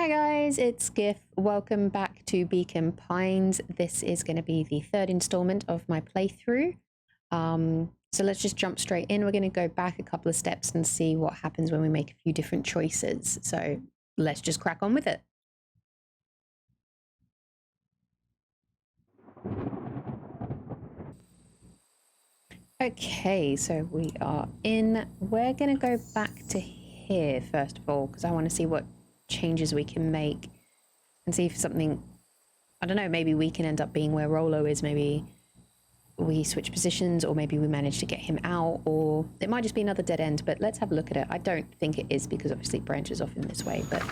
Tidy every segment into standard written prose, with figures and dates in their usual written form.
Hi guys, it's Gif. Welcome back to Beacon Pines. This is going to be the third installment of my playthrough. So let's just jump straight in. We're going to go back a couple of steps and see what happens when we make a few different choices. So let's just crack on with it. Okay, so we are in. We're going to go back to here first of all, because I want to see what changes we can make and see if something, I don't know, maybe we can end up being where Rollo is. Maybe we switch positions, or maybe we manage to get him out, or it might just be another dead end, but let's have a look at it. I don't think it is, because obviously it branches off in this way, but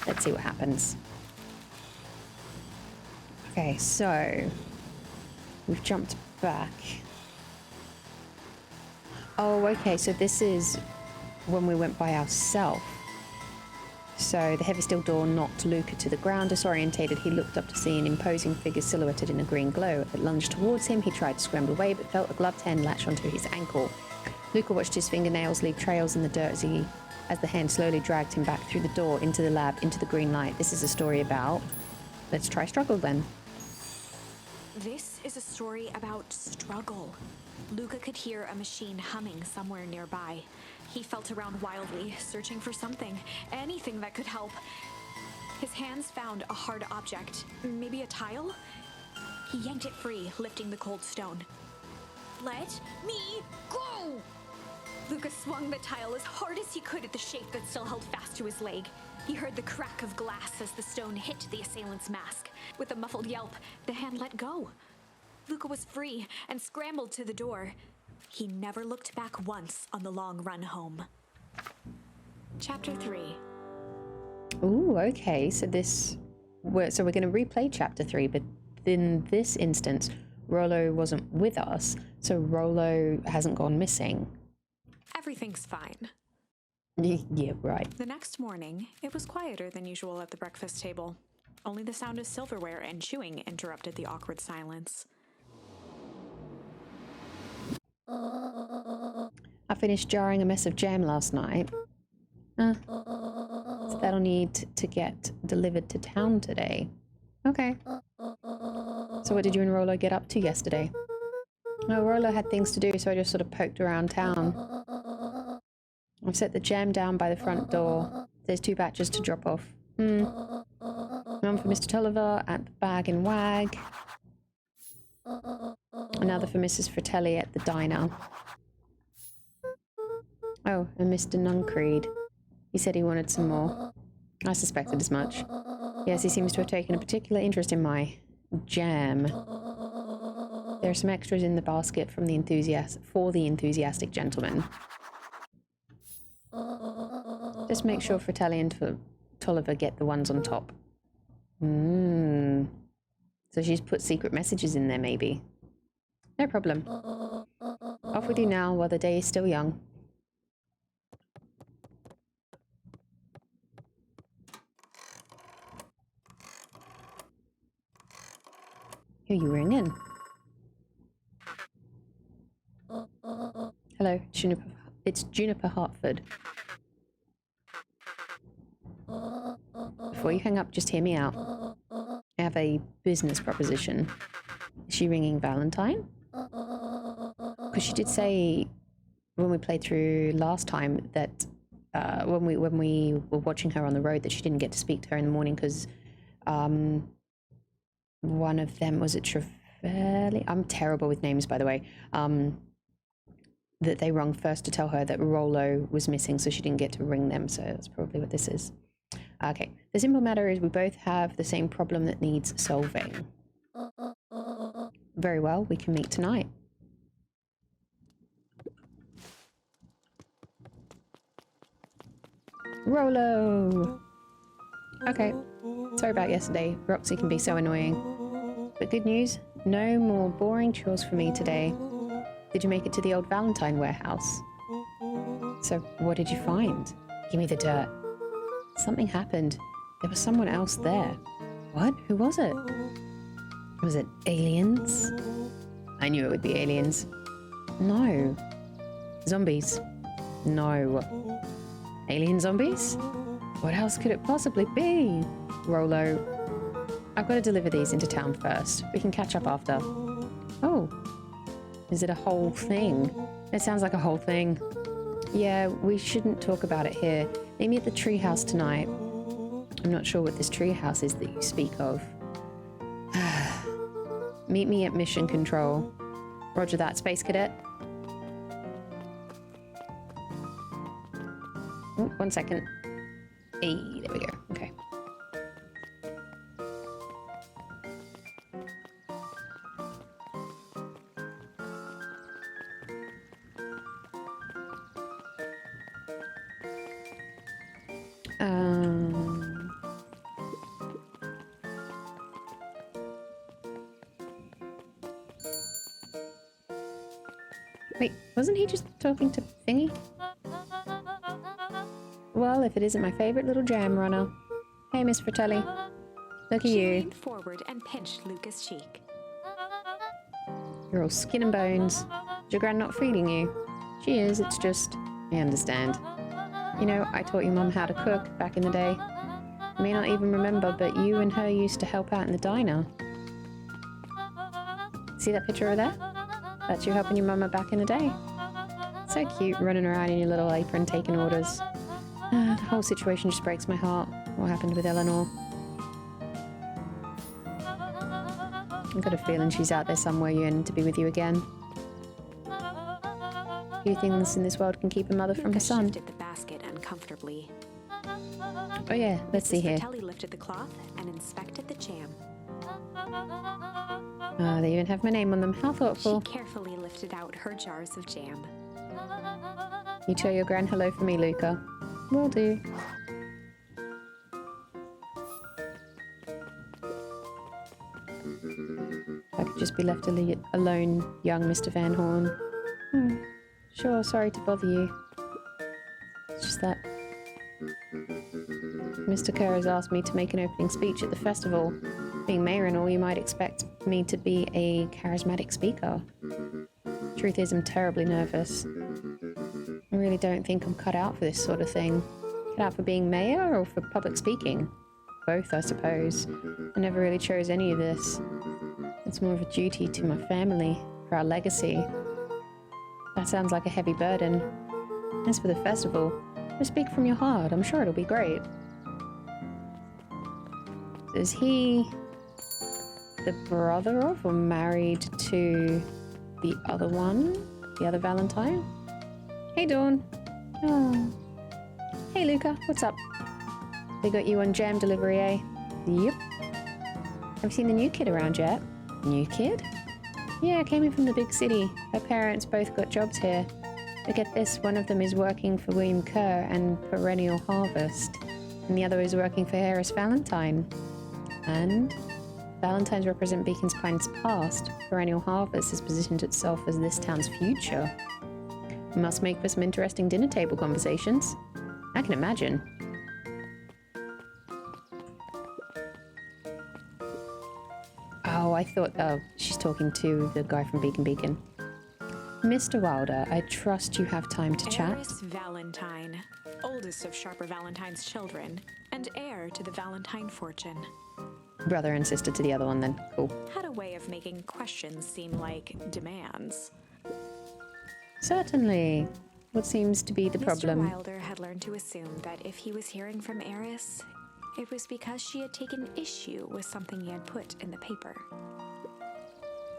let's see what happens. Okay, so we've jumped back. Oh, okay, so this is when we went by ourselves. So the heavy steel door knocked Luca to the ground. Disorientated, he looked up to see an imposing figure silhouetted in a green glow. It lunged towards him. He tried to scramble away, but felt a gloved hand latch onto his ankle. Luca watched his fingernails leave trails in the dirt as the hand slowly dragged him back through the door, into the lab, into the green light. This is a story about... Let's try struggle then. This is a story about struggle. Luca could hear a machine humming somewhere nearby. He felt around wildly, searching for something, anything that could help. His hands found a hard object, maybe a tile? He yanked it free, lifting the cold stone. Let me go! Luca swung the tile as hard as he could at the shape that still held fast to his leg. He heard the crack of glass as the stone hit the assailant's mask. With a muffled yelp, the hand let go. Luca was free and scrambled to the door. He never looked back once on the long run home. Chapter 3. Ooh, okay, so we're going to replay chapter 3, but in this instance, Rollo wasn't with us, so Rollo hasn't gone missing. Everything's fine. Yeah, right. The next morning, it was quieter than usual at the breakfast table. Only the sound of silverware and chewing interrupted the awkward silence. I finished jarring a mess of jam last night. So that'll need to get delivered to town today. Okay. So what did you and Rollo get up to yesterday? Oh, Rollo had things to do, so I just sort of poked around town. I've set the jam down by the front door. There's 2 batches to drop off. One for Mr. Tolliver at the Bag and Wag. Another for Mrs. Fratelli at the diner. Oh, and Mr. Nuncreed. He said he wanted some more. I suspected as much. Yes, he seems to have taken a particular interest in my jam. There are some extras in the basket for the enthusiastic gentleman. Just make sure Fratelli and Tolliver get the ones on top. So she's put secret messages in there, maybe. No problem. Off we do now while the day is still young. Who are you ringing? Hello, it's Juniper Hartford. Before you hang up, just hear me out. I have a business proposition. Is she ringing Valentine? Because she did say when we played through last time that when we were watching her on the road that she didn't get to speak to her in the morning because one of them, was it Trevelli? I'm terrible with names, by the way. That they rung first to tell her that Rollo was missing, so she didn't get to ring them, so that's probably what this is. Okay, the simple matter is we both have the same problem that needs solving. Very well, we can meet tonight. Rollo! Okay, sorry about yesterday. Roxy can be so annoying. But good news, no more boring chores for me today. Did you make it to the old Valentine warehouse? So, what did you find? Give me the dirt. Something happened. There was someone else there. What? Who was it? Was it aliens? I knew it would be aliens. No. Zombies? No. Alien zombies? What else could it possibly be? Rolo. I've got to deliver these into town first. We can catch up after. Oh. Is it a whole thing? It sounds like a whole thing. Yeah, we shouldn't talk about it here. Meet me at the treehouse tonight. I'm not sure what this treehouse is that you speak of. Meet me at Mission Control. Roger that, Space Cadet. Oh, 1 second. Hey, there we go. Okay. Wait, wasn't he just talking to Thingy? Well, if it isn't my favorite little jam runner. Hey, Miss Fratelli. Look at She you. leaned forward and pinched Luca's cheek. You're all skin and bones. Is your gran not feeding you? She is, it's just... I understand. You know, I taught your mum how to cook back in the day. You may not even remember, but you and her used to help out in the diner. See that picture over there? That's you helping your mama back in the day. So cute, running around in your little apron taking orders. The whole situation just breaks my heart. What happened with Eleanor? I've got a feeling she's out there somewhere yearning to be with you again. Few things in this world can keep a mother from her son. Shifted the basket uncomfortably. Oh yeah, let's see here. Fratelli lifted the cloth and inspected the jam. They even have my name on them. How thoughtful. She carefully lifted out her jars of jam. You tell your gran hello for me, Luca. Will do. I could just be left alone, young Mr. Van Horn. Sure, sorry to bother you. It's just that Mr. Kerr has asked me to make an opening speech at the festival. Being mayor and all, you might expect me to be a charismatic speaker. Truth is, I'm terribly nervous. I really don't think I'm cut out for this sort of thing. Cut out for being mayor or for public speaking? Both, I suppose. I never really chose any of this. It's more of a duty to my family, for our legacy. That sounds like a heavy burden. As for the festival, just speak from your heart. I'm sure it'll be great. Is he the brother of or married to the other one? The other Valentine? Hey, Dawn. Oh. Hey, Luca. What's up? They got you on jam delivery, eh? Yep. Have you seen the new kid around yet? New kid? Yeah, came in from the big city. Her parents both got jobs here. But get this, one of them is working for William Kerr and Perennial Harvest, and the other is working for Harris Valentine. And Valentines represent Beacon's Pine's past. Perennial Harvest has positioned itself as this town's future. Must make for some interesting dinner table conversations. I can imagine. Oh, I thought, she's talking to the guy from Beacon. Mr. Wilder, I trust you have time to chat. Harris Valentine, oldest of Sharper Valentine's children, and heir to the Valentine fortune. Brother and sister to the other one, then. Cool. Had a way of making questions seem like demands. Certainly. What seems to be the problem? Mr. Wilder had learned to assume that if he was hearing from Eris, it was because she had taken issue with something he had put in the paper.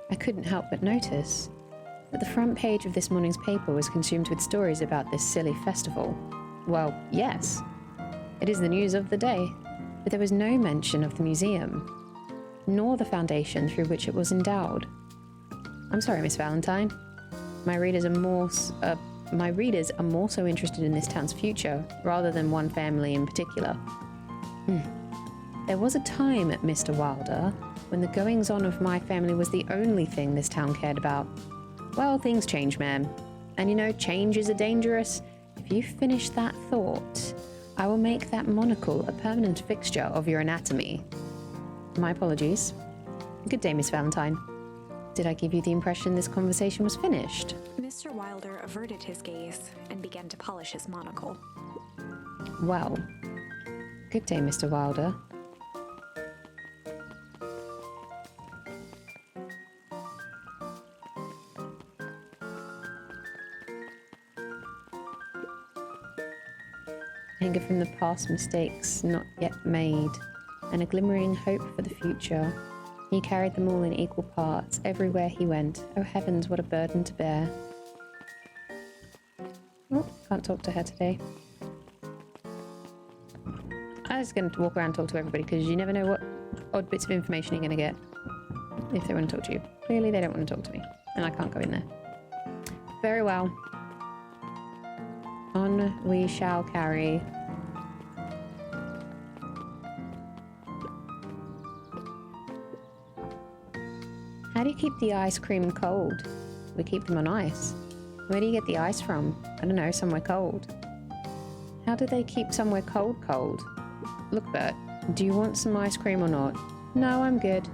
I couldn't help but notice that the front page of this morning's paper was consumed with stories about this silly festival. Well, yes, it is the news of the day, but there was no mention of the museum, nor the foundation through which it was endowed. I'm sorry, Miss Valentine. My readers are more so interested in this town's future, rather than one family in particular. There was a time, Mr. Wilder, when the goings-on of my family was the only thing this town cared about. Well, things change, ma'am. And you know, change is dangerous. If you finish that thought, I will make that monocle a permanent fixture of your anatomy. My apologies. Good day, Miss Valentine. Did I give you the impression this conversation was finished? Mr. Wilder averted his gaze and began to polish his monocle. Well, Good day, Mr. Wilder. Anger from the past, mistakes not yet made, and a glimmering hope for the future. He carried them all in equal parts, everywhere he went. Oh heavens, what a burden to bear. Oh, can't talk to her today. I was going to walk around and talk to everybody, because you never know what odd bits of information you're going to get if they want to talk to you. Clearly they don't want to talk to me, and I can't go in there. Very well. On we shall carry. How do you keep the ice cream cold? We keep them on ice. Where do you get the ice from? I don't know, somewhere cold. How do they keep somewhere cold? Look, Bert, do you want some ice cream or not? No, I'm good.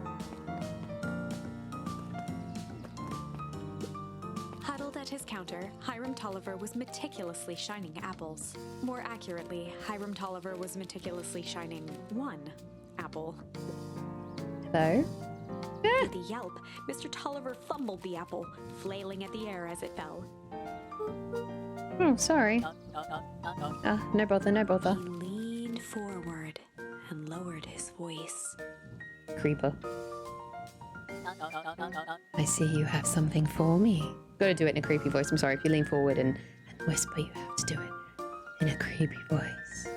Huddled at his counter, Hiram Tolliver was meticulously shining apples. More accurately, Hiram Tolliver was meticulously shining one apple. Hello? With a yelp, Mr. Tolliver fumbled the apple, flailing at the air as it fell. Oh, sorry. No bother, no bother. He leaned forward and lowered his voice. Creeper. I see you have something for me. Gotta do it in a creepy voice. I'm sorry, if you lean forward and whisper, you have to do it in a creepy voice.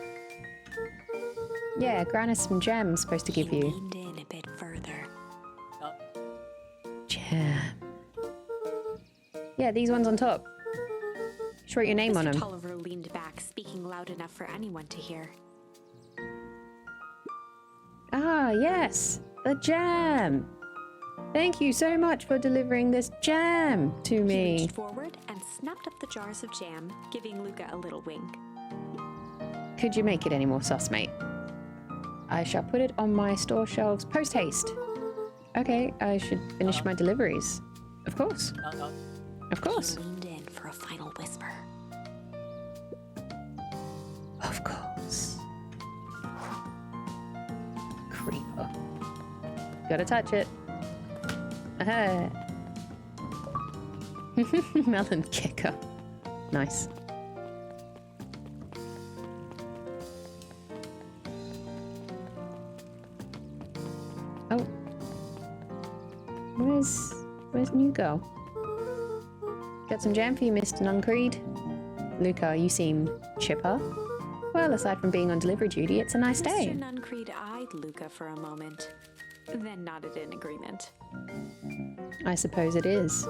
Yeah, Gran has some gems supposed to give you. He leaned in a bit further. Gem. Yeah, these ones on top. Just write your name on them. Mr. Tolliver leaned back, speaking loud enough for anyone to hear. Ah, yes, the jam. Thank you so much for delivering this jam to He me. reached forward and snapped up the jars of jam, giving Luca a little wink. Could you make it any more sus, mate? I shall put it on my store shelves post haste. Okay, I should finish my deliveries. Of course. Of course. He leaned in for a final whisper. Of course. Creeper. Gotta touch it. Aha. Melon kicker. Nice. Oh. Where's new girl? Got some jam for you, Mr. Nuncreed. Luca, you seem chipper. Well, aside from being on delivery duty, it's a nice day. Mr. Nuncreed eyed Luca for a moment, then nodded in agreement. I suppose it is.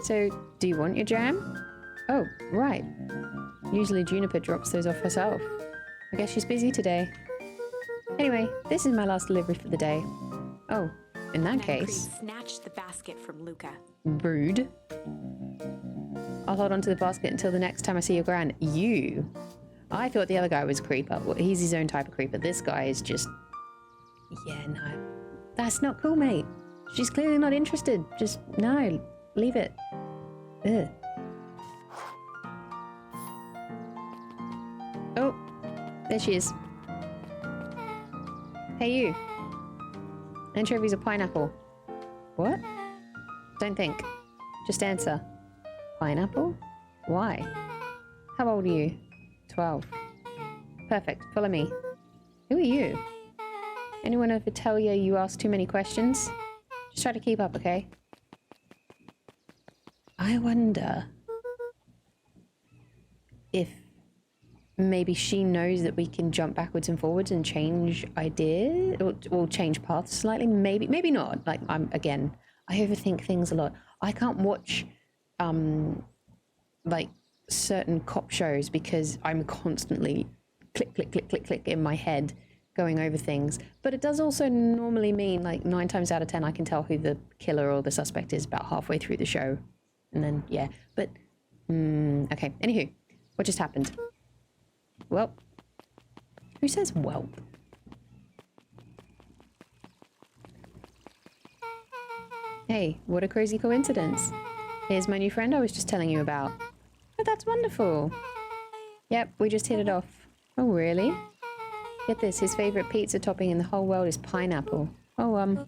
So, do you want your jam? Oh, right. Usually Juniper drops those off herself. I guess she's busy today. Anyway, this is my last delivery for the day. Oh, in that case... Nuncreed snatched the basket from Luca. Rude. I'll hold on to the basket until the next time I see your gran. You? I thought the other guy was a creeper. Well, he's his own type of creeper. This guy is just... Yeah, no. That's not cool, mate. She's clearly not interested. Just, no. Leave it. Ugh. Oh. There she is. Hey, you. Anchovies or pineapple? What? Don't think. Just answer. Pineapple? Why? How old are you? 12. Perfect. Follow me. Who are you? Anyone ever tell you ask too many questions? Just try to keep up, okay? I wonder if maybe she knows that we can jump backwards and forwards and change ideas or change paths slightly. Maybe not. Like, I overthink things a lot. I can't watch like certain cop shows because I'm constantly click, click, click, click, click in my head going over things. But it does also normally mean, like, 9 times out of 10, I can tell who the killer or the suspect is about halfway through the show. And then, yeah. But, okay. Anywho, what just happened? Well, who says whelp? Hey, what a crazy coincidence. Here's my new friend I was just telling you about. Oh, that's wonderful. Yep, we just hit it off. Oh, really? Get this, his favorite pizza topping in the whole world is pineapple. Oh,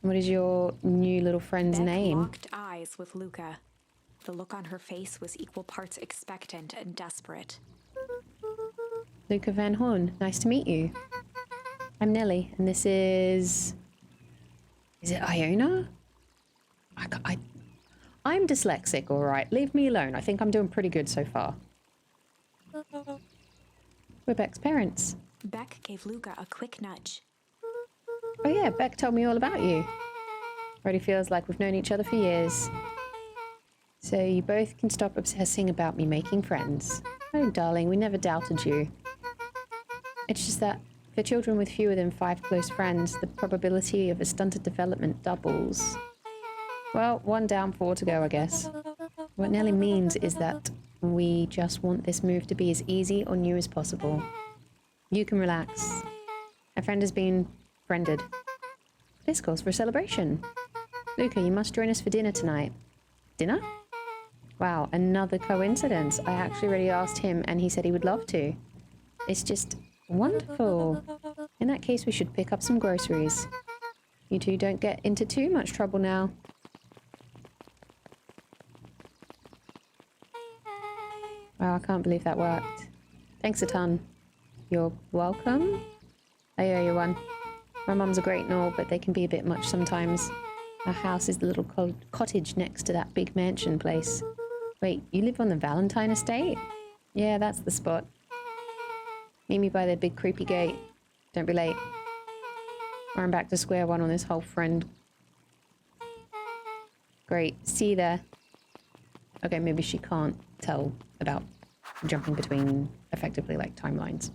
what is your new little friend's Beck name? locked eyes with Luca. The look on her face was equal parts expectant and desperate. Luca Van Horn, nice to meet you. I'm Nellie, and this is... Is it Iona? I'm dyslexic, alright. Leave me alone. I think I'm doing pretty good so far. We're Beck's parents. Beck gave Luca a quick nudge. Oh yeah, Beck told me all about you. Already feels like we've known each other for years. So you both can stop obsessing about me making friends. Oh darling, we never doubted you. It's just that for children with fewer than 5 close friends, the probability of a stunted development doubles. Well, 1 down, 4 to go, I guess. What Nellie means is that we just want this move to be as easy or new as possible. You can relax. A friend has been friended. This calls for a celebration. Luca, you must join us for dinner tonight. Dinner? Wow, another coincidence. I actually already asked him and he said he would love to. It's just wonderful. In that case, we should pick up some groceries. You two don't get into too much trouble now. Wow, I can't believe that worked. Thanks a ton. You're welcome? I owe you one. My mum's a great and all, but they can be a bit much sometimes. Our house is the little cottage next to that big mansion place. Wait, you live on the Valentine estate? Yeah, that's the spot. Meet me by the big creepy gate. Don't be late. Or I'm back to square one on this whole friend. Great, see you there. Okay, maybe she can't tell about jumping between, effectively, like, timelines.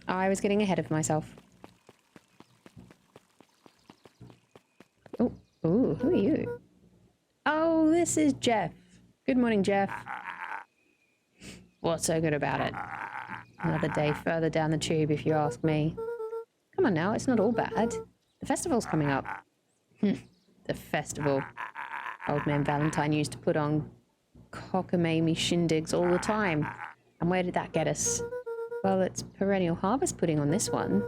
I was getting ahead of myself. Oh, ooh, who are you? Oh, this is Jeff. Good morning, Jeff. What's so good about it? Another day further down the tube, if you ask me. Come on now, it's not all bad. The festival's coming up. The festival. Old man Valentine used to put on cockamamie shindigs all the time. And where did that get us? Well, it's Perennial Harvest putting on this one,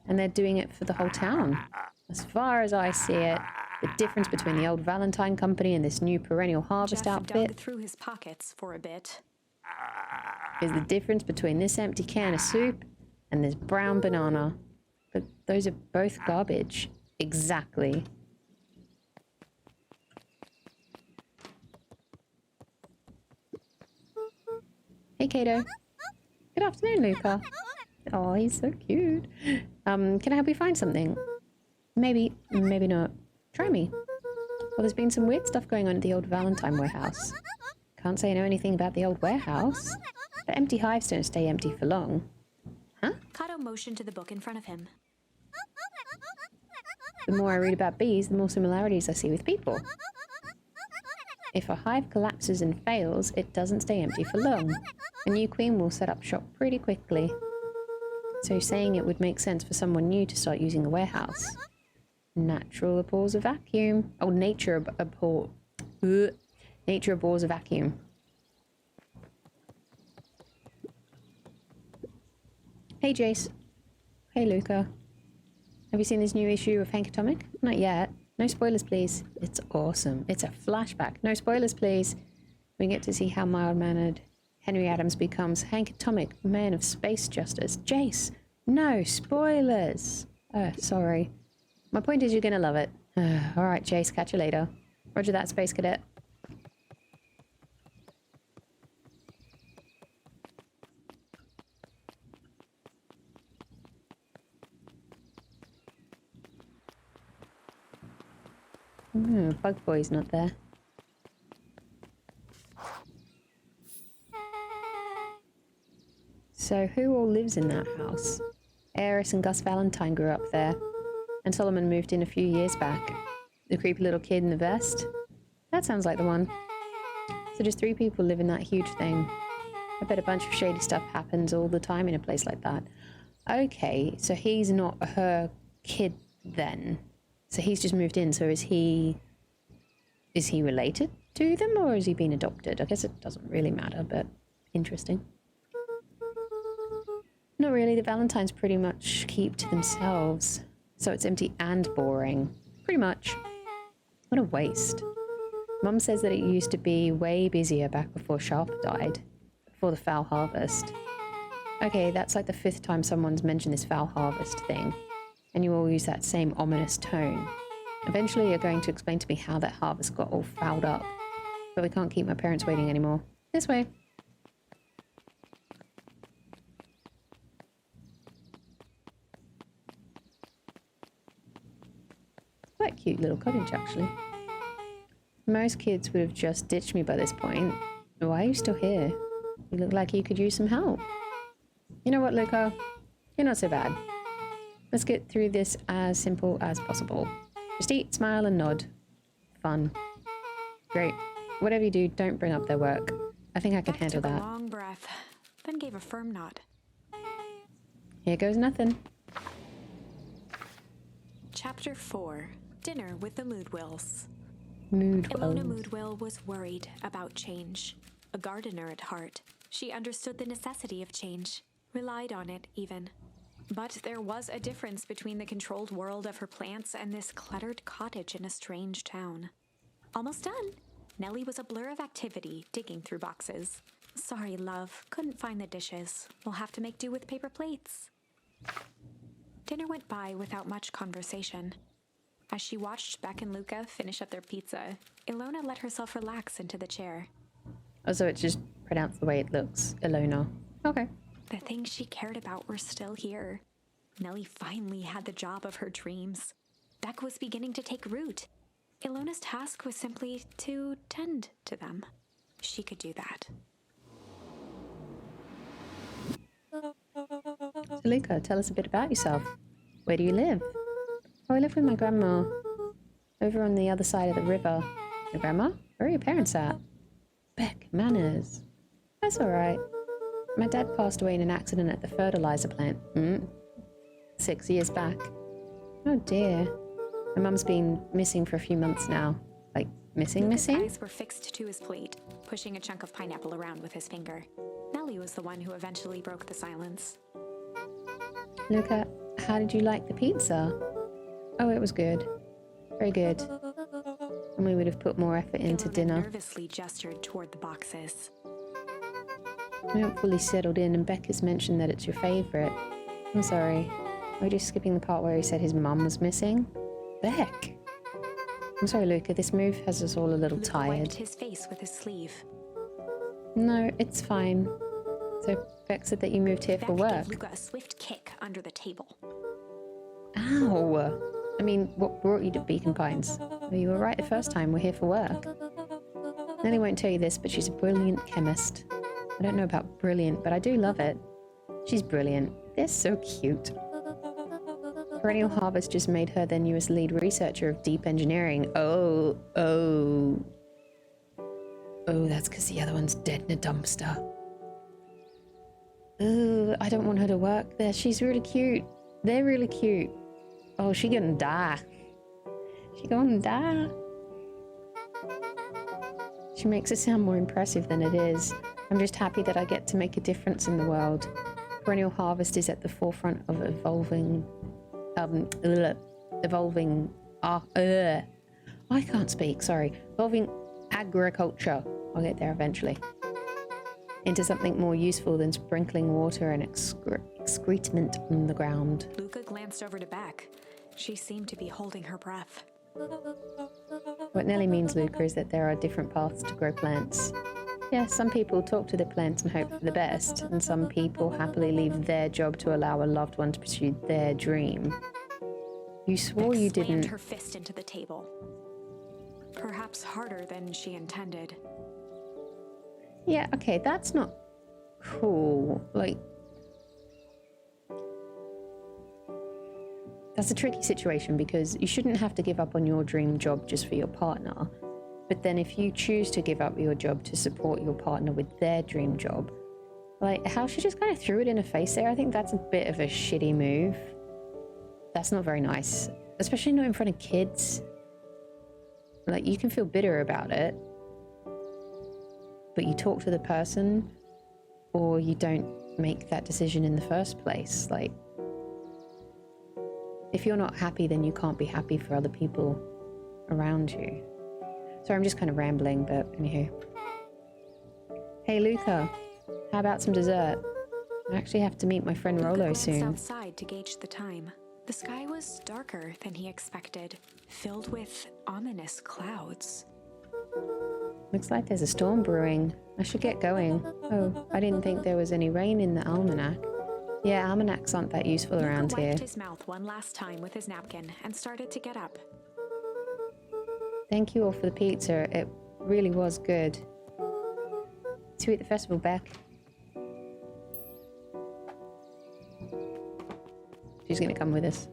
and they're doing it for the whole town. As far as I see it, the difference between the old Valentine company and this new Perennial Harvest Jeff outfit dug through his pockets for a bit. is the difference between this empty can of soup and this brown banana. But those are both garbage. Exactly. Hey, Kato. Good afternoon, Luca. Oh, he's so cute. Can I help you find something? Maybe, maybe not. Try me. Well, there's been some weird stuff going on at the old Valentine warehouse. Can't say I know anything about the old warehouse. But empty hives don't stay empty for long. Huh? Kato motioned to the book in front of him. The more I read about bees, the more similarities I see with people. If a hive collapses and fails, it doesn't stay empty for long. A new queen will set up shop pretty quickly. So saying it would make sense for someone new to start using the warehouse. Natural abhors a vacuum. Oh, nature abhors a vacuum. Hey, Jace. Hey, Luca. Have you seen this new issue of Hank Atomic? Not yet. No spoilers, please. It's awesome. It's a flashback. No spoilers, please. We get to see how mild-mannered Henry Adams becomes Hank Atomic, man of space justice. Jace, no spoilers. Sorry. My point is you're gonna love it. All right, Jace, catch you later. Roger that, Space Cadet. Bug Boy's not there. So who all lives in that house? Eris and Gus Valentine grew up there, and Solomon moved in a few years back. The creepy little kid in the vest? That sounds like the one. So just 3 people live in that huge thing. I bet a bunch of shady stuff happens all the time in a place like that. Okay, so he's not her kid then. So he's just moved in, so is he related to them, or has he been adopted? I guess it doesn't really matter, but interesting. Not really. The Valentines pretty much keep to themselves. So it's empty and boring. Pretty much. What a waste. Mum says that it used to be way busier back before Sharp died. Before the foul harvest. Okay, that's like the 5th time someone's mentioned this foul harvest thing. And you all use that same ominous tone. Eventually you're going to explain to me how that harvest got all fouled up. But we can't keep my parents waiting anymore. This way. Quite a cute little cottage, actually. Most kids would have just ditched me by this point. Why are you still here? You look like you could use some help. You know what, Luca? You're not so bad. Let's get through this as simple as possible. Just eat, smile, and nod. Fun. Great. Whatever you do, don't bring up their work. I think I can handle that. Took a long breath, then gave a firm nod. Here goes nothing. Chapter 4. Dinner with the Moodwills. Moodwills. Ilona Moodwill was worried about change. A gardener at heart, she understood the necessity of change, relied on it even. But there was a difference between the controlled world of her plants and this cluttered cottage in a strange town. Almost done. Nellie was a blur of activity, digging through boxes. Sorry, love, couldn't find the dishes. We'll have to make do with paper plates. Dinner went by without much conversation. As she watched Beck and Luca finish up their pizza, Ilona let herself relax into the chair. Oh, so it's just pronounced the way it looks. Ilona. Okay. The things she cared about were still here. Nellie finally had the job of her dreams. Beck was beginning to take root. Ilona's task was simply to tend to them. She could do that. So Luca, tell us a bit about yourself. Where do you live? Oh, I live with my grandma. Over on the other side of the river. Your grandma? Where are your parents at? Beck, manners. That's alright. My dad passed away in an accident at the fertilizer plant. 6 years back. Oh dear. My mum's been missing for a few months now. Like, missing? His eyes were fixed to his plate, pushing a chunk of pineapple around with his finger. Nellie was the one who eventually broke the silence. Luca, how did you like the pizza? Oh, it was good. Very good. And we would have put more effort into Ilona dinner. nervously gestured toward the boxes. We haven't fully settled in, and Beck has mentioned that it's your favourite. I'm sorry. Are we just skipping the part where he said his mum was missing? Beck! I'm sorry, Luca. This move has us all a little Luca tired. wiped his face with his sleeve. No, it's fine. So Beck said that you moved here Beck for gave work. Luca a swift kick under the table. Ow! I mean, what brought you to Beacon Pines? Well, you were right the first time. We're here for work. Nellie won't tell you this, but she's a brilliant chemist. I don't know about brilliant, but I do love it. She's brilliant. They're so cute. Perennial Harvest just made her their newest lead researcher of deep engineering. Oh, that's because the other one's dead in a dumpster. Oh, I don't want her to work there. She's really cute. They're really cute. Oh, she gonna die. She gonna die. She makes it sound more impressive than it is. I'm just happy that I get to make a difference in the world. Perennial Harvest is at the forefront of I can't speak, sorry. Evolving agriculture. I'll get there eventually. Into something more useful than sprinkling water and excrement on the ground. Luca glanced over to Beck. She seemed to be holding her breath. What Nellie means, Luca, is that there are different paths to grow plants. Yes, some people talk to their plants and hope for the best, and some people happily leave their job to allow a loved one to pursue their dream. You swore Beck you slammed didn't... her fist into the table. Perhaps harder than she intended. Yeah, okay, that's not cool. Like, that's a tricky situation because you shouldn't have to give up on your dream job just for your partner. But then if you choose to give up your job to support your partner with their dream job, like, how she just kind of threw it in her face there, I think that's a bit of a shitty move. That's not very nice, especially not in front of kids. Like, you can feel bitter about it, but you talk to the person, or you don't make that decision in the first place. Like, if you're not happy, then you can't be happy for other people around you. Sorry, I'm just kind of rambling, but anywho. Hey, Luca, how about some dessert? I actually have to meet my friend Luca Rolo glanced soon. outside to gauge the time. The sky was darker than he expected, filled with ominous clouds. Looks like there's a storm brewing. I should get going. Oh, I didn't think there was any rain in the almanac. Yeah, almanacs aren't that useful around Luca here. wiped his mouth one last time with his napkin and started to get up. Thank you all for the pizza. It really was good. See you at the festival, Beck. She's gonna come with us.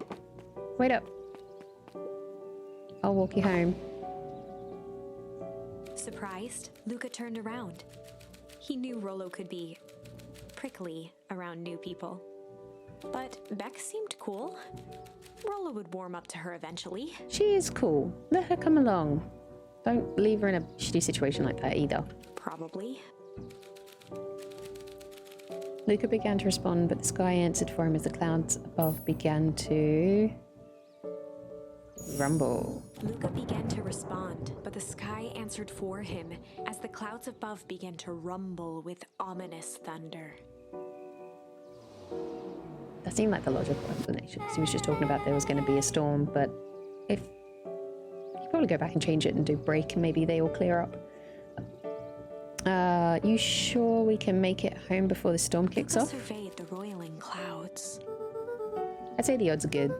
Wait up. I'll walk you home. Surprised, Luca turned around. He knew Rolo could be prickly around new people. But Beck seemed cool. Rolo would warm up to her eventually. She is cool. Let her come along. Don't leave her in a shitty situation like that either. Probably. Luca began to respond, but the sky answered for him as the clouds above began to rumble. Luca began to respond, but the sky answered for him as the clouds above began to rumble with ominous thunder. That seemed like the logical explanation. He was just talking about there was going to be a storm, but if you probably go back and change it and do break, and maybe they all clear up. You sure we can make it home before the storm kicks Luca off? surveyed the roiling clouds. I'd say the odds are good.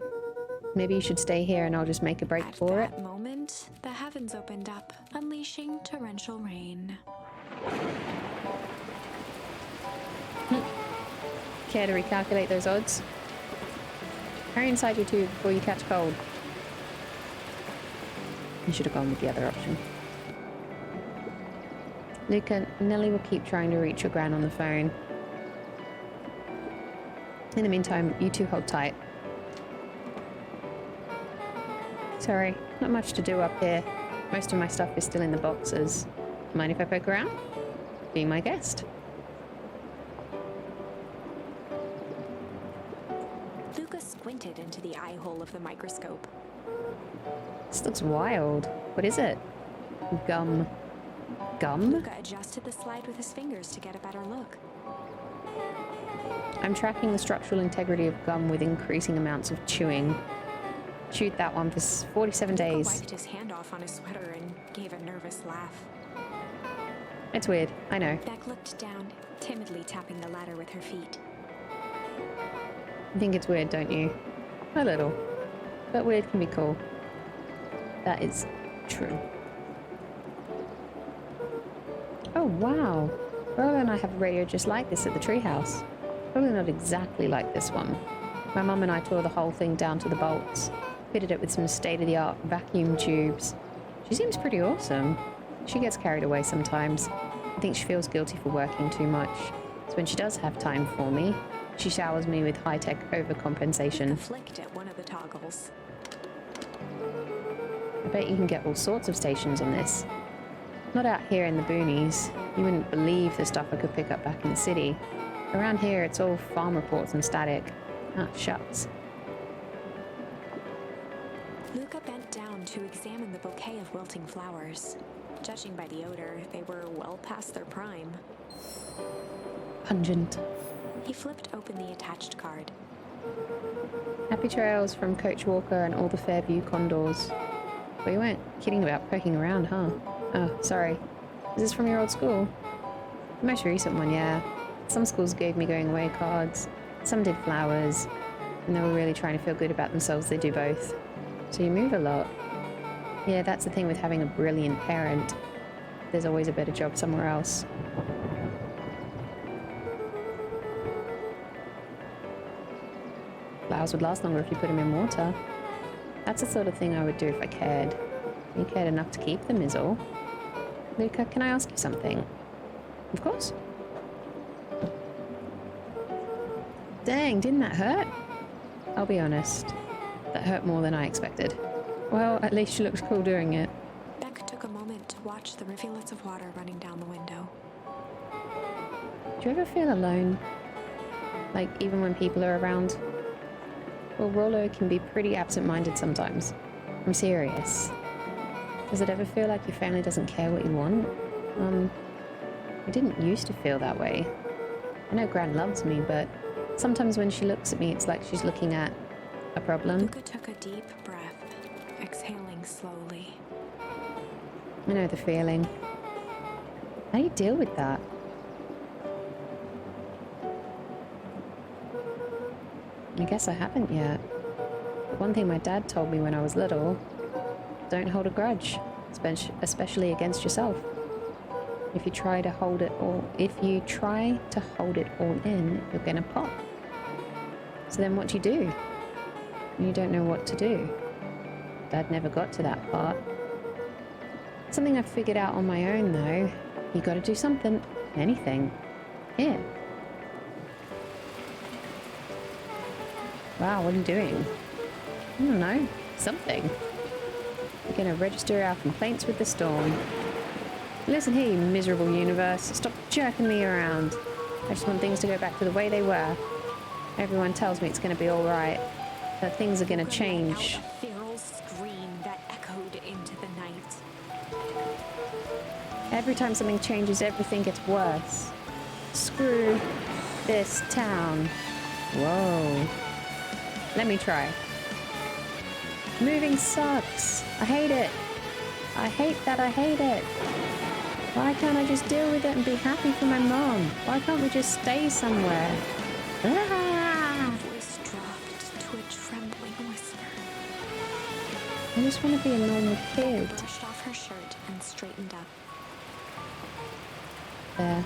Maybe you should stay here and I'll just make a break At for it. that moment, the heavens opened up, unleashing torrential rain. Care to recalculate those odds? Hurry inside your tube before you catch cold. You should have gone with the other option. Luca, Nellie will keep trying to reach your gran on the phone. In the meantime, you two hold tight. Sorry, not much to do up here. Most of my stuff is still in the boxes. Mind if I poke around? Be my guest. Luca squinted into the eye hole of the microscope. This looks wild. What is it? Gum. Gum? Luca adjusted the slide with his fingers to get a better look. I'm tracking the structural integrity of gum with increasing amounts of chewing. Chewed that one for 47 Luca days. wiped his hand off on his sweater and gave a nervous laugh. It's weird, I know. Beck looked down, timidly tapping the ladder with her feet. You think it's weird, don't you? A little. But weird can be cool. That is true. Oh, wow. Rolo and I have a radio just like this at the treehouse. Probably not exactly like this one. My mum and I tore the whole thing down to the bolts. Fitted it with some state-of-the-art vacuum tubes. She seems pretty awesome. She gets carried away sometimes. I think she feels guilty for working too much. So when she does have time for me, she showers me with high-tech overcompensation. Luca flicked at one of the toggles. I bet you can get all sorts of stations on this. Not out here in the boonies. You wouldn't believe the stuff I could pick up back in the city. Around here, it's all farm reports and static. Ah, shucks. Luca bent down to examine the bouquet of wilting flowers. Judging by the odor, they were well past their prime. Pungent. He flipped open the attached card. Happy trails from Coach Walker and all the Fairview condors. But you weren't kidding about poking around, huh? Oh, sorry. Is this from your old school? The most recent one, yeah. Some schools gave me going away cards. Some did flowers. And they were really trying to feel good about themselves. They do both. So you move a lot. Yeah, that's the thing with having a brilliant parent. There's always a better job somewhere else. Flowers would last longer if you put them in water. That's the sort of thing I would do if I cared. You cared enough to keep them is all. Luca, can I ask you something? Of course. Dang, didn't that hurt? I'll be honest. That hurt more than I expected. Well, at least she looks cool doing it. Beck took a moment to watch the rivulets of water running down the window. Do you ever feel alone? Like, even when people are around. Well, Rollo can be pretty absent-minded sometimes. I'm serious. Does it ever feel like your family doesn't care what you want? I didn't used to feel that way. I know Gran loves me, but sometimes when she looks at me, it's like she's looking at a problem. Luca took a deep breath, exhaling slowly. I know the feeling. How do you deal with that? I guess I haven't yet. But one thing my dad told me when I was little, don't hold a grudge, especially against yourself. If you try to hold it all in, you're gonna pop. So then what do? You don't know what to do. Dad never got to that part. Something I figured out on my own though. You gotta do something. Anything. Here. Wow, what are you doing? I don't know. Something. We're gonna register our complaints with the storm. Listen here, you miserable universe. Stop jerking me around. I just want things to go back to the way they were. Everyone tells me it's gonna be alright. That things are gonna change. A feral scream that echoed into the night. Every time something changes, everything gets worse. Screw this town. Whoa. Let me try. Moving sucks. I hate it. I hate that I hate it. Why can't I just deal with it and be happy for my mom? Why can't we just stay somewhere? Ah! Voice dropped to a trembling whisper. I just want to be a normal kid. Brushed off her shirt and straightened up. There.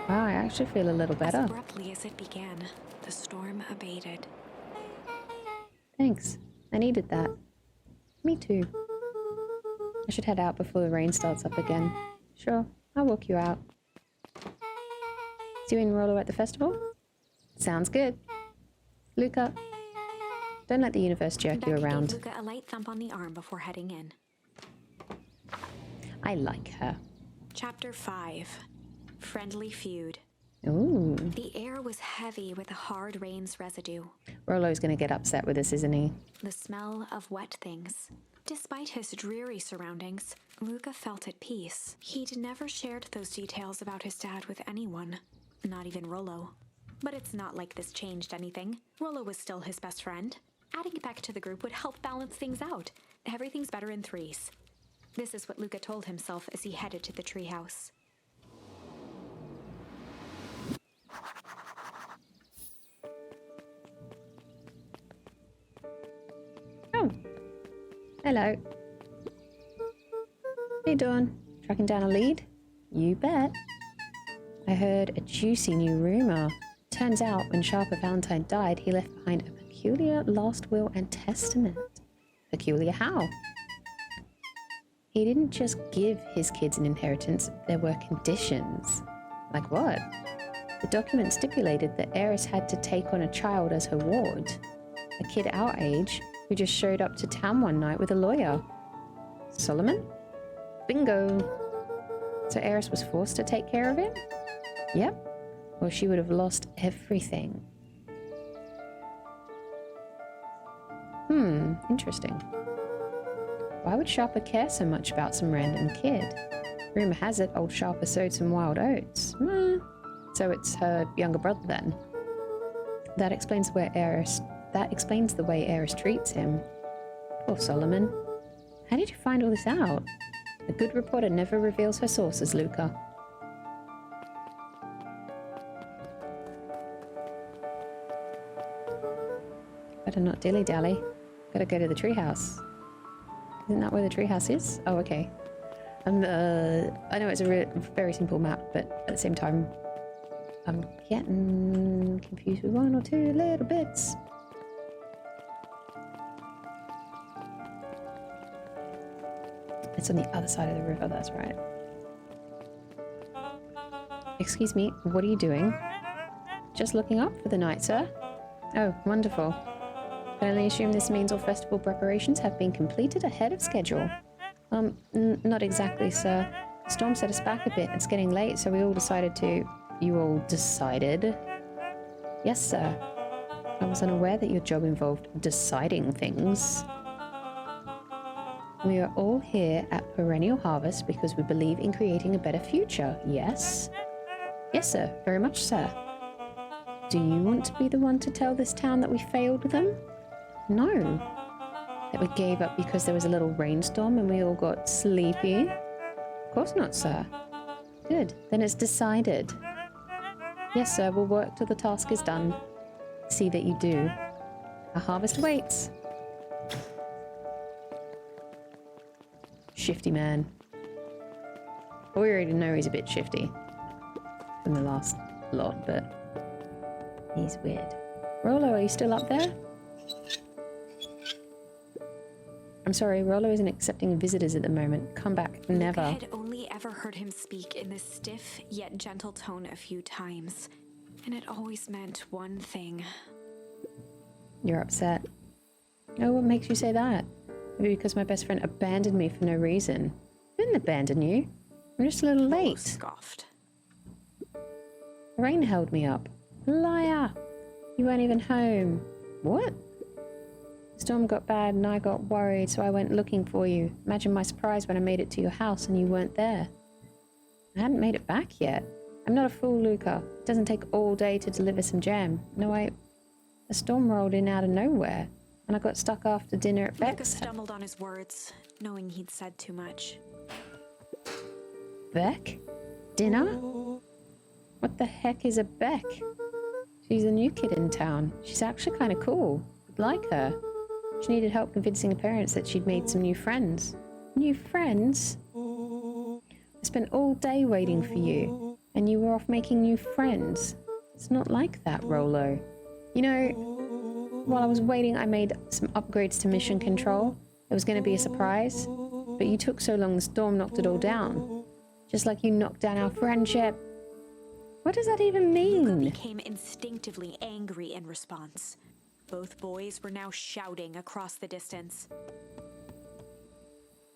Wow, I actually feel a little better. As abruptly as it began, the storm abated. Thanks. I needed that. Me too. I should head out before the rain starts up again. Sure, I'll walk you out. See you and Rollo at the festival? Sounds good. Luca, don't let the universe jerk you Beck around. gave Luca a light thump on the arm before heading in. I like her. Chapter 5. Friendly Feud. Ooh. The air was heavy with the hard rain's residue. Rollo's gonna get upset with us, isn't he? The smell of wet things. Despite his dreary surroundings, Luca felt at peace. He'd never shared those details about his dad with anyone, not even Rollo. But it's not like this changed anything. Rollo was still his best friend. Adding Beck to the group would help balance things out. Everything's better in threes. This is what Luca told himself as he headed to the treehouse. Oh. Hello. Hey, Dawn. Tracking down a lead? You bet. I heard a juicy new rumor. Turns out, when Sharper Valentine died, he left behind a peculiar last will and testament. Peculiar how? He didn't just give his kids an inheritance, there were conditions. Like what? The document stipulated that Eris had to take on a child as her ward. A kid our age who just showed up to town one night with a lawyer. Solomon? Bingo! So Eris was forced to take care of him? Yep. Or she would have lost everything. Interesting. Why would Sharper care so much about some random kid? Rumor has it old Sharper sowed some wild oats. So it's her younger brother then. That explains the way Eris treats him. Poor Solomon. How did you find all this out? A good reporter never reveals her sources, Luca. Better not dilly-dally. Gotta go to the treehouse. Isn't that where the treehouse is? Oh, okay. I know it's a very simple map, but at the same time, I'm getting confused with one or two little bits. It's on the other side of the river, that's right. Excuse me, what are you doing? Just looking up for the night, sir. Oh, wonderful. I only assume this means all festival preparations have been completed ahead of schedule. Not exactly, sir. The storm set us back a bit. It's getting late, so we all decided to... you all decided? Yes, sir. I was unaware that your job involved deciding things. We are all here at Perennial Harvest because we believe in creating a better future, yes? Yes, sir. Very much, sir. Do you want to be the one to tell this town that we failed them? No. That we gave up because there was a little rainstorm and we all got sleepy? Of course not, sir. Good. Then it's decided. Yes, sir. We'll work till the task is done. See that you do. Our harvest waits. Shifty man. We already know he's a bit shifty from the last lot, but he's weird. Rollo, are you still up there? I'm sorry, Rollo isn't accepting visitors at the moment. Come back. Never. I had only ever heard him speak in this stiff yet gentle tone a few times, and it always meant one thing. You're upset. Oh, what makes you say that? Maybe because my best friend abandoned me for no reason. I didn't abandon you. I'm just a little late. Scoffed. Rain held me up. Liar! You weren't even home. What? The storm got bad and I got worried, so I went looking for you. Imagine my surprise when I made it to your house and you weren't there. I hadn't made it back yet. I'm not a fool, Luca. It doesn't take all day to deliver some jam. No, a storm rolled in out of nowhere, and I got stuck after dinner at Luca Beck's. stumbled on his words, knowing he'd said too much. Beck? Dinner? What the heck is a Beck? She's a new kid in town. She's actually kind of cool. I'd like her. She needed help convincing her parents that she'd made some new friends. New friends? I spent all day waiting for you, and you were off making new friends. It's not like that, Rollo. You know, while I was waiting, I made some upgrades to mission control. It was going to be a surprise, but you took so long the storm knocked it all down. Just like you knocked down our friendship. What does that even mean? Luca became instinctively angry in response. Both boys were now shouting across the distance.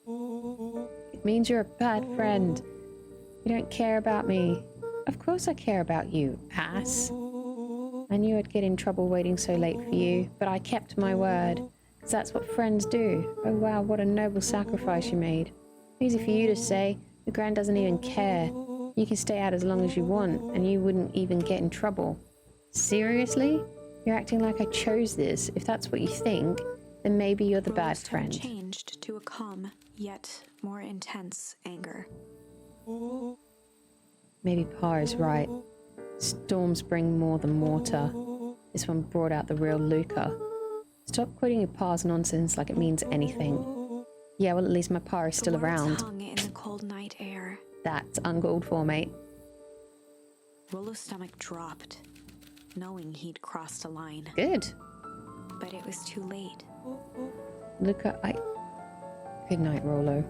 It means you're a bad friend. You don't care about me. Of course I care about you, ass. I knew I'd get in trouble waiting so late for you, but I kept my word. Because that's what friends do. Oh wow, what a noble sacrifice you made. Easy for you to say. The Grand doesn't even care. You can stay out as long as you want, and you wouldn't even get in trouble. Seriously? You're acting like I chose this. If that's what you think, then maybe you're the bad friend. Changed to a calm, yet more intense anger. Maybe Pa is right. Storms bring more than water. This one brought out the real Luca. Stop quoting your Pa's nonsense like it means anything. Yeah, well, at least my Pa is still around. Hung in the cold night air. That's uncalled for, mate. Rollo's stomach dropped, knowing he'd crossed a line. Good. But it was too late. Luca, Good night, Rollo.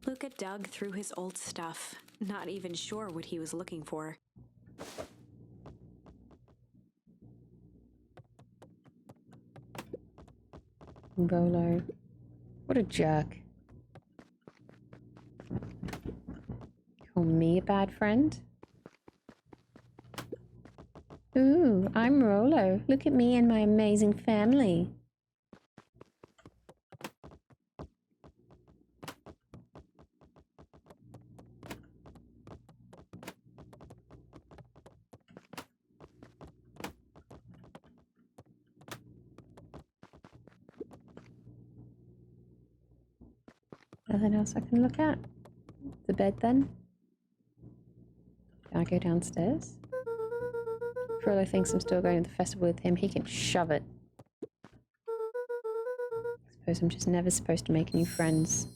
Luca dug through his old stuff, not even sure what he was looking for. Rollo. What a jerk. Call me a bad friend? Ooh, I'm Rollo. Look at me and my amazing family. Nothing else I can look at? The bed then? Can I go downstairs? If Rollo thinks I'm still going to the festival with him, he can shove it. I suppose I'm just never supposed to make new friends.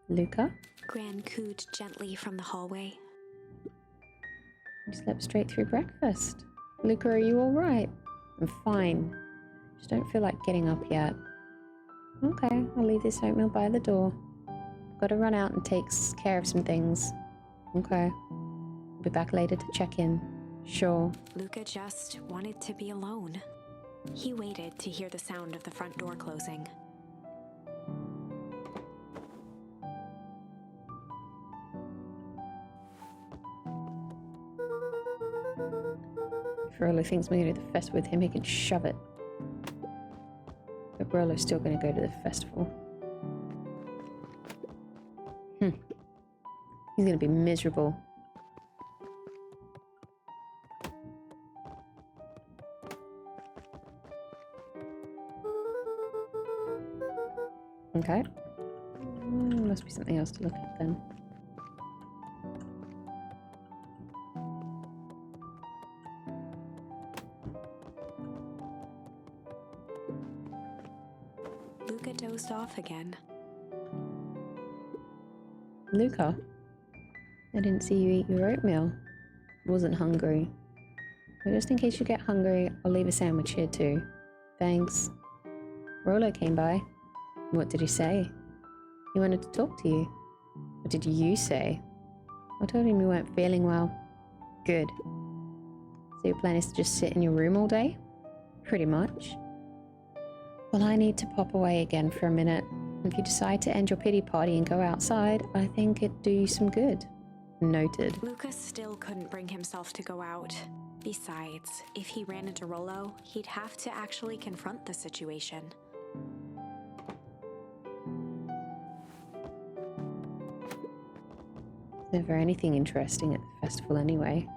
Luca? Gran cooed gently from the hallway. You slept straight through breakfast. Luca, are you alright? I'm fine. Just don't feel like getting up yet. Okay, I'll leave this oatmeal by the door. Gotta run out and take care of some things. Okay. I'll be back later to check in. Sure. Luca just wanted to be alone. He waited to hear the sound of the front door closing. If Rolo thinks we're going to the festival with him, he can shove it. But Rolo's still going to go to the festival. He's going to be miserable. Okay. Must be something else to look at then. Luca dozed off again. Luca? I didn't see you eat your oatmeal. Wasn't hungry. But just in case you get hungry, I'll leave a sandwich here too. Thanks. Rolo came by. What did he say? He wanted to talk to you. What did you say? I told him you weren't feeling well. Good. So your plan is to just sit in your room all day? Pretty much. Well, I need to pop away again for a minute. If you decide to end your pity party and go outside, I think it'd do you some good. Noted. Luca still couldn't bring himself to go out. Besides, if he ran into Rolo, he'd have to actually confront the situation. Never anything interesting at the festival anyway.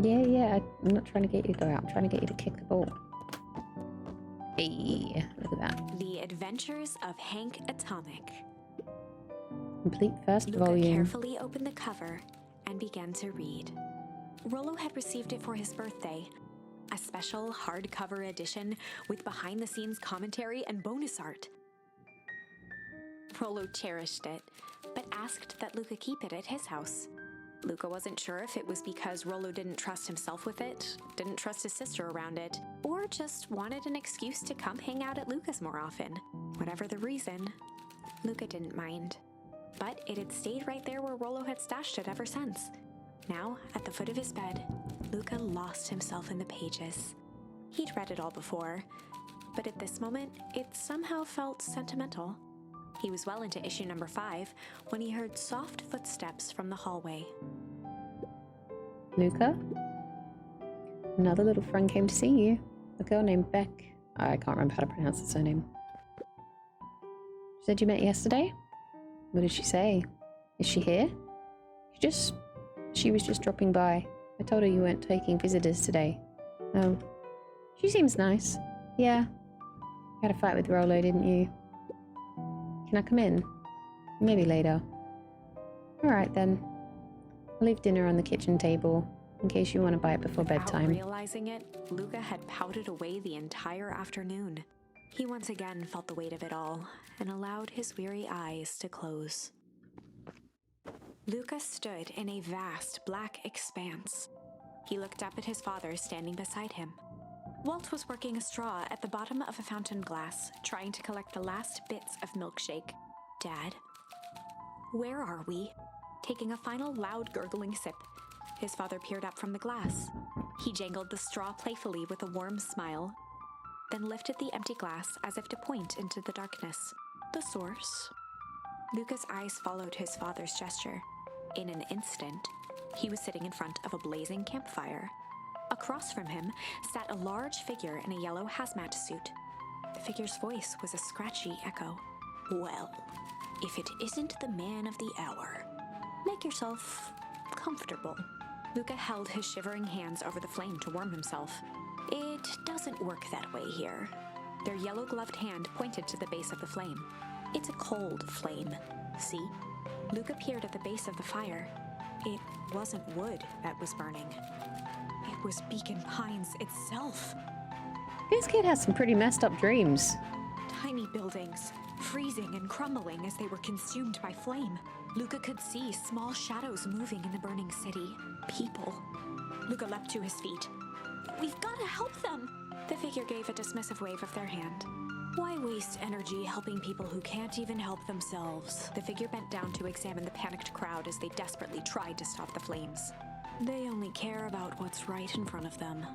Yeah, I'm not trying to get you to go out. I'm trying to get you to kick the ball. Hey, look at that. The Adventures of Hank Atomic. Complete first Luca volume. carefully opened the cover and began to read. Rolo had received it for his birthday. A special hardcover edition with behind-the-scenes commentary and bonus art. Rolo cherished it, but asked that Luca keep it at his house. Luca wasn't sure if it was because Rolo didn't trust himself with it, didn't trust his sister around it, or just wanted an excuse to come hang out at Luca's more often. Whatever the reason, Luca didn't mind. But it had stayed right there where Rolo had stashed it ever since. Now, at the foot of his bed, Luca lost himself in the pages. He'd read it all before, but at this moment, it somehow felt sentimental. He was well into issue number 5 when he heard soft footsteps from the hallway. Luca? Another little friend came to see you. A girl named Beck. I can't remember how to pronounce the surname. She said you met yesterday? What did she say? Is she here? She was just dropping by. I told her you weren't taking visitors today. Oh. She seems nice. Yeah. You had a fight with Rolo, didn't you? Can I come in? Maybe later. Alright then. I'll leave dinner on the kitchen table, in case you want to buy it before bedtime. Without realizing it, Luca had pouted away the entire afternoon. He once again felt the weight of it all, and allowed his weary eyes to close. Luca stood in a vast black expanse. He looked up at his father standing beside him. Walt was working a straw at the bottom of a fountain glass, trying to collect the last bits of milkshake. Dad? Where are we? Taking a final loud gurgling sip, his father peered up from the glass. He jangled the straw playfully with a warm smile, then lifted the empty glass as if to point into the darkness. The source? Luca's eyes followed his father's gesture. In an instant, he was sitting in front of a blazing campfire. Across from him sat a large figure in a yellow hazmat suit. The figure's voice was a scratchy echo. Well, if it isn't the man of the hour, make yourself comfortable. Luca held his shivering hands over the flame to warm himself. It doesn't work that way here. Their yellow-gloved hand pointed to the base of the flame. It's a cold flame, see? Luca peered at the base of the fire. It wasn't wood that was burning. It was Beacon Pines itself. This kid has some pretty messed up dreams. Tiny buildings, freezing and crumbling as they were consumed by flame. Luca could see small shadows moving in the burning city. People. Luca leapt to his feet. We've got to help them! The figure gave a dismissive wave of their hand. Why waste energy helping people who can't even help themselves? The figure bent down to examine the panicked crowd as they desperately tried to stop the flames. They only care about what's right in front of them.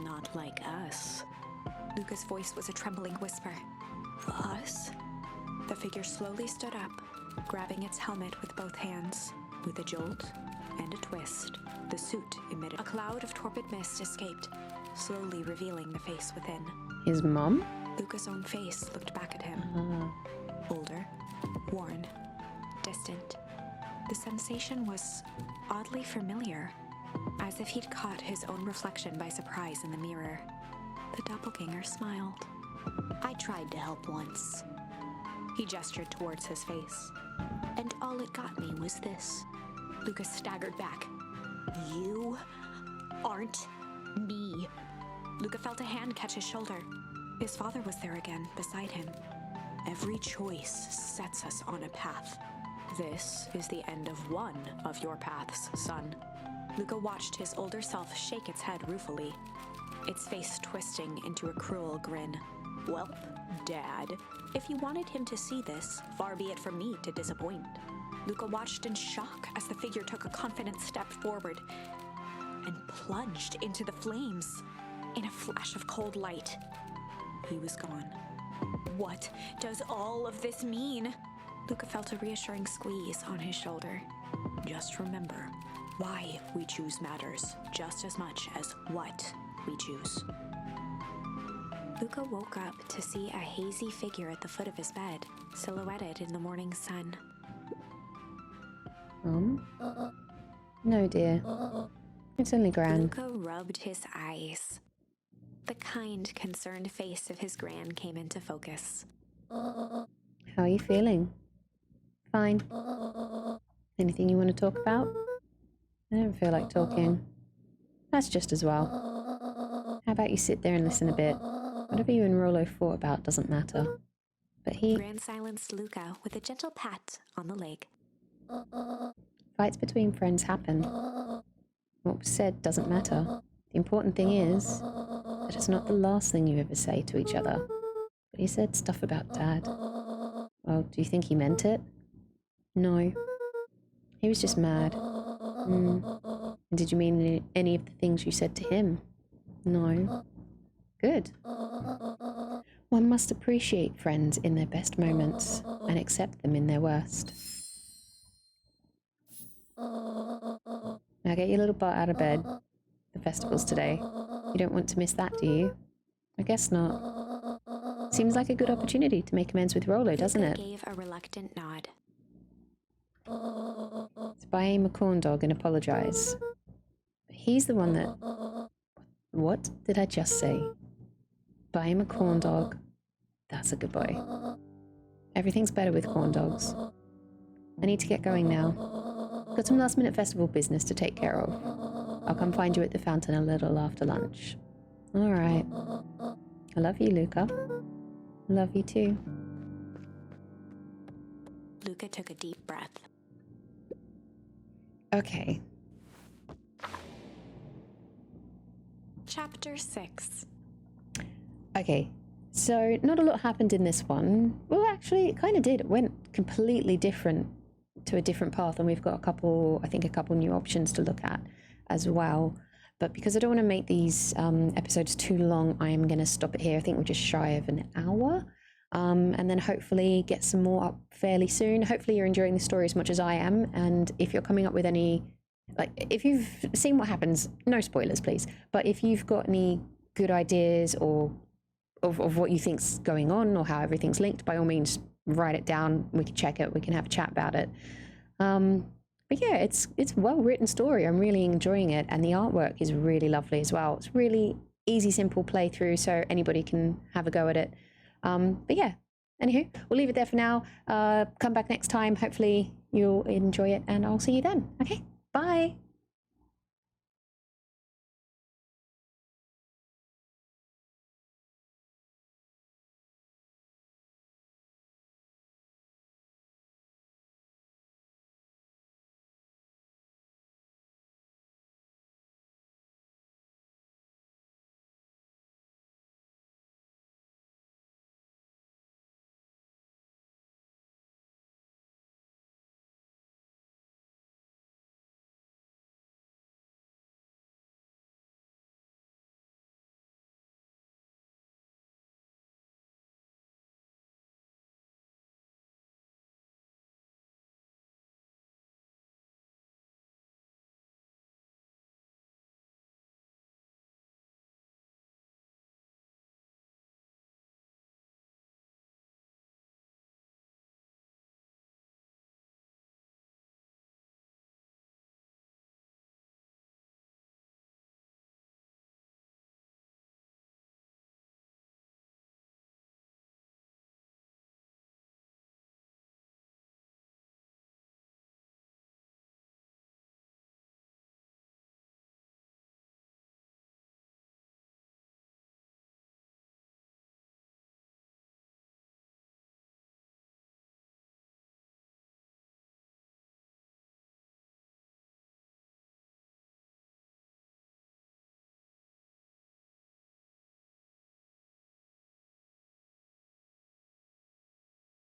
Not like us. Luca's voice was a trembling whisper. Us? The figure slowly stood up, grabbing its helmet with both hands. With a jolt and a twist, the suit emitted. A cloud of torpid mist escaped, slowly revealing the face within. His mom? Luca's own face looked back at him. Older, worn, distant. The sensation was oddly familiar, as if he'd caught his own reflection by surprise in the mirror. The doppelganger smiled. I tried to help once. He gestured towards his face. And all it got me was this. Lucas staggered back. You aren't me. Luca felt a hand catch his shoulder. His father was there again, beside him. Every choice sets us on a path. This is the end of one of your paths, son. Luca watched his older self shake its head ruefully, its face twisting into a cruel grin. Welp, Dad, if you wanted him to see this, far be it from me to disappoint. Luca watched in shock as the figure took a confident step forward and plunged into the flames. In a flash of cold light, he was gone. What does all of this mean? Luca felt a reassuring squeeze on his shoulder. Just remember, why we choose matters just as much as what we choose. Luca woke up to see a hazy figure at the foot of his bed, silhouetted in the morning sun. No, dear. It's only Gran. Luca rubbed his eyes. The kind, concerned face of his Gran came into focus. How are you feeling? Fine. Anything you want to talk about? I don't feel like talking. That's just as well. How about you sit there and listen a bit? Whatever you and Rollo fought about doesn't matter. But Gran silenced Luca with a gentle pat on the leg. Fights between friends happen. What was said doesn't matter. The important thing is that it's not the last thing you ever say to each other. But he said stuff about Dad. Well, do you think he meant it? No. He was just mad. And did you mean any of the things you said to him? No. Good. One must appreciate friends in their best moments and accept them in their worst. Now get your little butt out of bed. The festival's today. You don't want to miss that, do you? I guess not. Seems like a good opportunity to make amends with Rollo, doesn't it? Gave a reluctant nod. So buy him a corn dog and apologize. But he's the one that... What did I just say? Buy him a corn dog. That's a good boy. Everything's better with corn dogs. I need to get going now. Got some last minute festival business to take care of. I'll come find you at the fountain a little after lunch. All right. I love you, Luca. I love you too. Luca took a deep breath. Okay. Chapter 6. Okay, so not a lot happened in this one. Well, actually, it kind of did. It went completely different to a different path, and we've got a couple new options to look at as well. But because I don't want to make these episodes too long, I am going to stop it here. I think we're just shy of an hour. And then hopefully get some more up fairly soon. Hopefully you're enjoying the story as much as I am. And if you're coming up with any, like, if you've seen what happens, no spoilers, please. But if you've got any good ideas or of what you think's going on or how everything's linked, by all means, write it down. We can check it. We can have a chat about it. But yeah, it's a well-written story. I'm really enjoying it. And the artwork is really lovely as well. It's really easy, simple playthrough, so anybody can have a go at it. But yeah, anywho, we'll leave it there for now. Come back next time. Hopefully you'll enjoy it, and I'll see you then. Okay, bye.